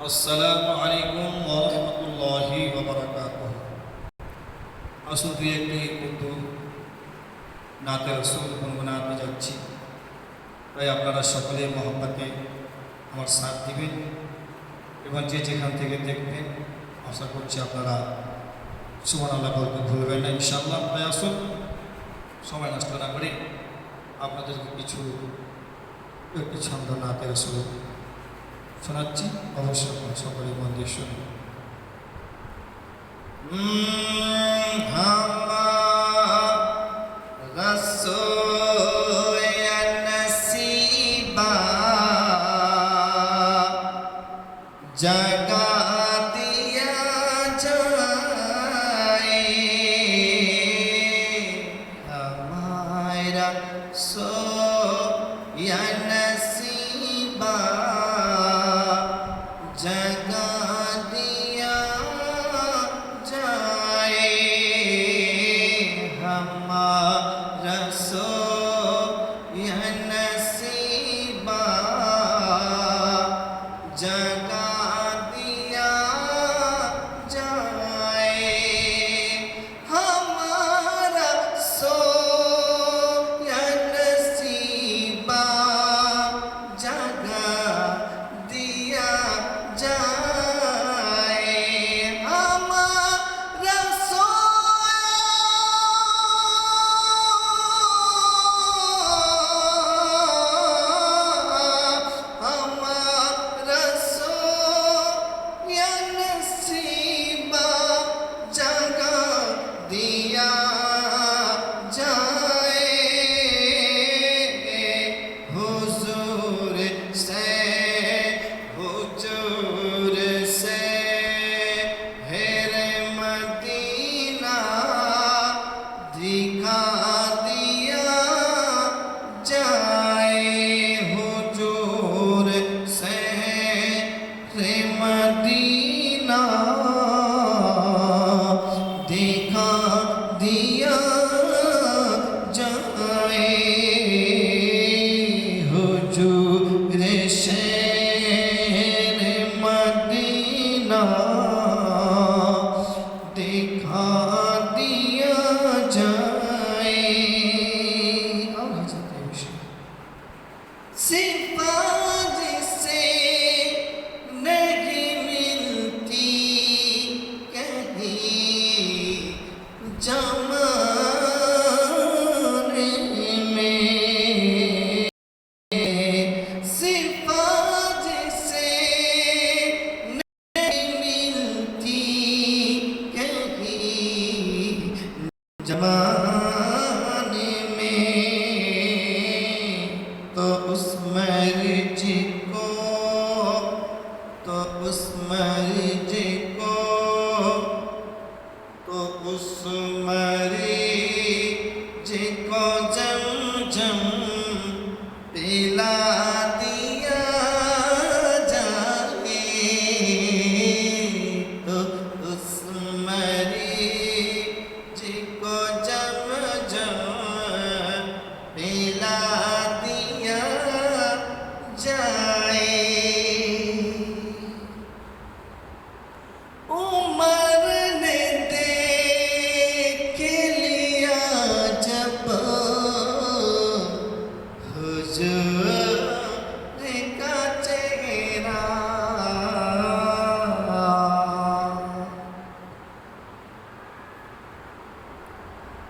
আসসালামু আলাইকুম ওয়া রাহমাতুল্লাহি ওয়া বারাকাতুহু। আসুন দুই একটি উর্দু নাতে রাসূল গুনগুনাতে যাচ্ছি, তাই আপনারা সকলে মহব্বতে আমার সাথ দিবেন এবং যে যেখান থেকে দেখবেন আশা করছি আপনারা সুবহানাল্লাহ বলতে ভুলবেন না ইনশাআল্লাহ। তাই আসুন সময় নষ্ট না করে আপনাদেরকে কিছু একটি ছন্দ নাতে রাসূল শোনাচ্ছি, অবশ্যই আপনারা সকলে মন দিয়ে শুনুন। जगा दिया जाए हमारा सो या नसीबा, जगा दिया जाए हमारा सो या नसीबा, जगा